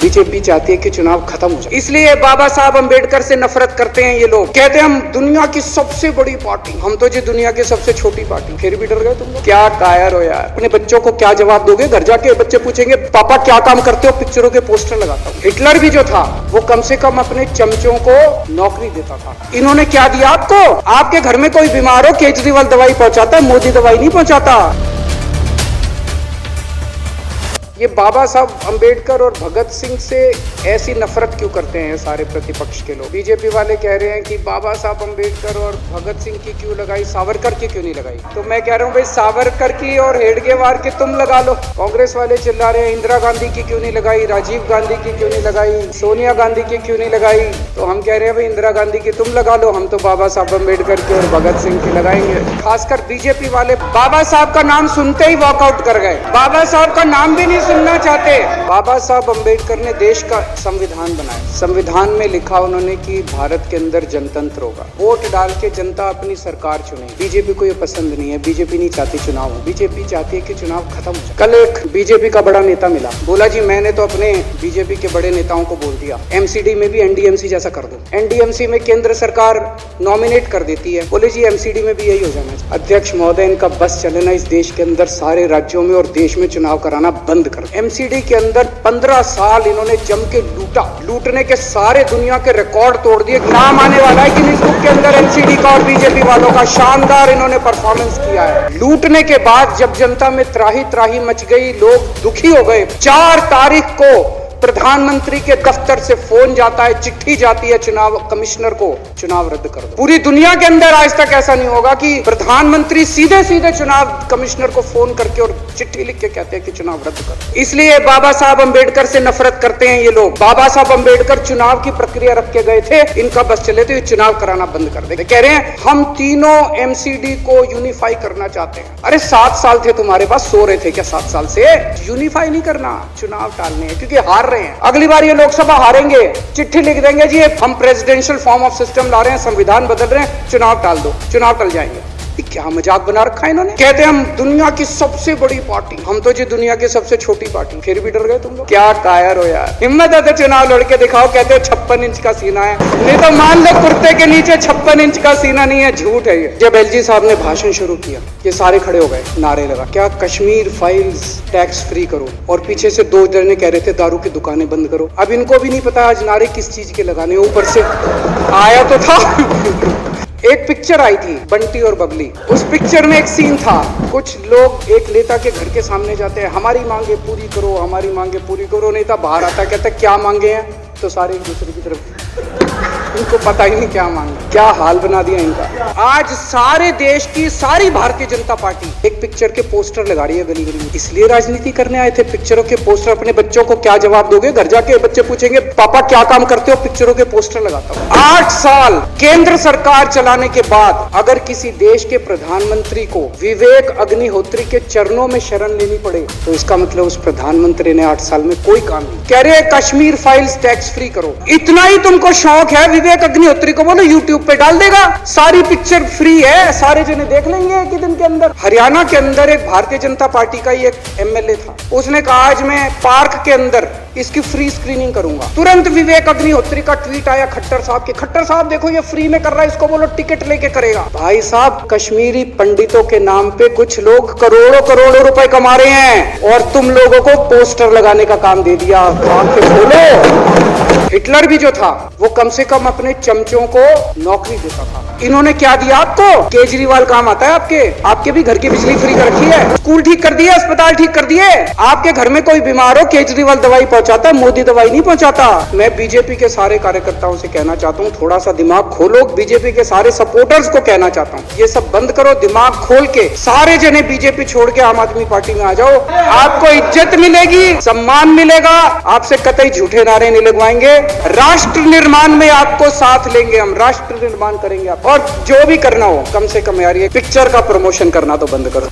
BJP चाहती है कि चुनाव खत्म हो जाए, इसलिए बाबा साहब अंबेडकर से नफरत करते हैं ये लोग। कहते हैं हम दुनिया की सबसे बड़ी पार्टी, हम तो जी दुनिया की सबसे छोटी पार्टी। फिर भी डर गए तुम लोग। क्या कायर हो यार। अपने बच्चों को क्या जवाब दोगे? घर जाके बच्चे पूछेंगे पापा क्या काम करते हो? पिक्चरों के पोस्टर लगाता हूँ। हिटलर भी जो था वो कम से कम अपने चमचों को नौकरी देता था। इन्होंने क्या दिया आपको? आपके घर में कोई बीमार हो, केजरीवाल दवाई पहुंचाता है, मोदी दवाई नहीं पहुंचाता। ये बाबा साहब अंबेडकर और भगत सिंह से ऐसी नफरत क्यों करते हैं सारे प्रतिपक्ष के लोग? बीजेपी वाले कह रहे हैं कि बाबा साहब अंबेडकर और भगत सिंह की क्यों लगाई, सावरकर की क्यों नहीं लगाई? तो मैं कह रहा हूँ भाई सावरकर की और हेडगेवार की तुम लगा लो। कांग्रेस वाले चिल्ला रहे हैं इंदिरा गांधी की क्यों नहीं लगाई, राजीव गांधी की क्यों नहीं लगाई, सोनिया गांधी की क्यों नहीं लगाई? तो हम कह रहे हैं भाई इंदिरा गांधी की तुम लगा लो, हम तो बाबा साहब अंबेडकर की और भगत सिंह की लगाएंगे। खासकर बीजेपी वाले बाबा साहब का नाम सुनते ही वॉकआउट कर गए। बाबा साहब का नाम भी नहीं सुनना चाहते। बाबा साहब अंबेडकर ने देश का संविधान बनाया। संविधान में लिखा उन्होंने कि भारत के अंदर जनतंत्र होगा। वोट डाल के जनता अपनी सरकार चुने। बीजेपी को ये पसंद नहीं है। बीजेपी नहीं चाहती चुनाव हो। बीजेपी चाहती है कि चुनाव खत्म हो जाए। कल एक बीजेपी का बड़ा नेता मिला, बोला जी मैंने तो अपने बीजेपी के बड़े नेताओं को बोल दिया एमसीडी में भी एनडीएमसी जैसा कर दो। एनडीएमसी में केंद्र सरकार नॉमिनेट कर देती है, बोले जी एमसीडी में भी यही हो जाना चाहिए। अध्यक्ष महोदय इनका बस चले ना, इस देश के अंदर सारे राज्यों में और देश में चुनाव कराना बंद कर। एमसीडी के अंदर 15 साल इन्होंने जम के लूटा। लूटने के सारे दुनिया के रिकॉर्ड तोड़ दिए। नाम आने वाला है गिनीज बुक के अंदर एमसीडी का और बीजेपी वालों का। शानदार इन्होंने परफॉर्मेंस किया है। लूटने के बाद जब जनता में त्राही त्राही मच गई, लोग दुखी हो गए, 4 तारीख को प्रधानमंत्री के दफ्तर से फोन जाता है, चिट्ठी जाती है चुनाव कमिश्नर को, चुनाव रद्द कर दो। पूरी दुनिया के अंदर आज तक ऐसा नहीं होगा कि प्रधानमंत्री सीधे सीधे चुनाव कमिश्नर को फोन करके और चिट्ठी लिख के कहते हैं कि चुनाव रद्द कर दो। इसलिए बाबा साहब अंबेडकर से नफरत करते हैं ये लोग। बाबा साहब अंबेडकर चुनाव की प्रक्रिया रख के गए थे, इनका बस चले तो ये चुनाव कराना बंद कर दे। कह रहे हैं हम तीनों एमसीडी को यूनिफाई करना चाहते हैं। अरे 7 साल थे तुम्हारे पास, सो रहे थे क्या 7 साल से? यूनिफाई नहीं करना, चुनाव टालने हैं, क्योंकि हार रहे हैं। अगली बार ये लोकसभा हारेंगे, चिट्ठी लिख देंगे जी हम प्रेसिडेंशियल फॉर्म ऑफ सिस्टम ला रहे हैं, संविधान बदल रहे हैं, चुनाव टाल दो, चुनाव टल जाएंगे। क्या मजाक बना रखा है इन्होंने। कहते हैं हम दुनिया की सबसे बड़ी पार्टी, हम तो जी दुनिया की सबसे छोटी पार्टी। फिर भी डर गए तुम लोग। क्या कायर हो यार। हिम्मत है तो चुनाव लड़ के दिखाओ। कहते हैं 56 इंच का सीना है, नहीं तो मान लो कुर्ते के नीचे 56 इंच का सीना नहीं है, झूठ है ये। जब एलजी साहब ने भाषण शुरू किया, ये सारे खड़े हो गए, नारे लगा क्या कश्मीर फाइल्स टैक्स फ्री करो, और पीछे से 2 जने कह रहे थे दारू की दुकानें बंद करो। अब इनको भी नहीं पता आज नारे किस चीज के लगाने। ऊपर से आया तो था एक पिक्चर आई थी बंटी और बबली, उस पिक्चर में एक सीन था, कुछ लोग एक नेता के घर के सामने जाते हैं, हमारी मांगे पूरी करो, हमारी मांगे पूरी करो। नेता बाहर आता है, कहता है क्या मांगे हैं, तो सारे एक दूसरे की तरफ इनको पता ही नहीं क्या मांगे। क्या हाल बना दिया इनका। आज सारे देश की सारी भारतीय जनता पार्टी एक पिक्चर के पोस्टर लगा रही है गली गली में। इसलिए राजनीति करने आए थे पिक्चरों के पोस्टर। अपने बच्चों को क्या जवाब दोगे? घर जाके बच्चे पूछेंगे पापा क्या काम करते हो? पिक्चरों के पोस्टर लगाता हूँ। 8 साल केंद्र सरकार चलाने के बाद अगर किसी देश के प्रधानमंत्री को विवेक अग्निहोत्री के चरणों में शरण लेनी पड़े, तो इसका मतलब उस प्रधानमंत्री ने 8 साल में कोई काम नहीं। कह रहे कश्मीर फाइल्स टैक्स फ्री करो। इतना ही तुमको शौक है, विवेक अग्निहोत्री को बोलो यूट्यूब पे डाल देगा, सारी पिक्चर फ्री है, सारे जने देख लेंगे एक ही दिन के अंदर। हरियाणा के अंदर एक भारतीय जनता पार्टी का ही एक एमएलए था, उसने कहा आज मैं पार्क के अंदर इसकी फ्री स्क्रीनिंग करूंगा। तुरंत विवेक अग्निहोत्री का ट्वीट आया खट्टर साहब के, खट्टर साहब देखो ये फ्री में कर रहा है, इसको बोलो टिकट लेके करेगा। भाई साहब कश्मीरी पंडितों के नाम पे कुछ लोग करोड़ों करोड़ों रुपए कमा रहे हैं, और तुम लोगों को पोस्टर लगाने का काम दे दिया। आंखें खोलो। हिटलर भी जो था वो कम से कम अपने चमचों को नौकरी देता था। इन्होंने क्या दिया आपको? केजरीवाल काम आता है आपके? आपके भी घर की बिजली फ्री कर रखी है, स्कूल ठीक कर दिए, अस्पताल ठीक कर दिए। आपके घर में कोई बीमार हो, केजरीवाल दवाई पहुंचाता है, मोदी दवाई नहीं पहुंचाता। मैं बीजेपी के सारे कार्यकर्ताओं से कहना चाहता हूँ थोड़ा सा दिमाग खोलो। बीजेपी के सारे सपोर्टर्स को कहना चाहता हूँ ये सब बंद करो, दिमाग खोल के सारे जने बीजेपी छोड़ के आम आदमी पार्टी में आ जाओ। आपको इज्जत मिलेगी, सम्मान मिलेगा, आपसे कतई झूठे नारे नहीं लगवाएंगे। राष्ट्र निर्माण में आपको साथ लेंगे हम, राष्ट्र निर्माण करेंगे आप। और जो भी करना हो कम से कम यार ये पिक्चर का प्रमोशन करना तो बंद करो।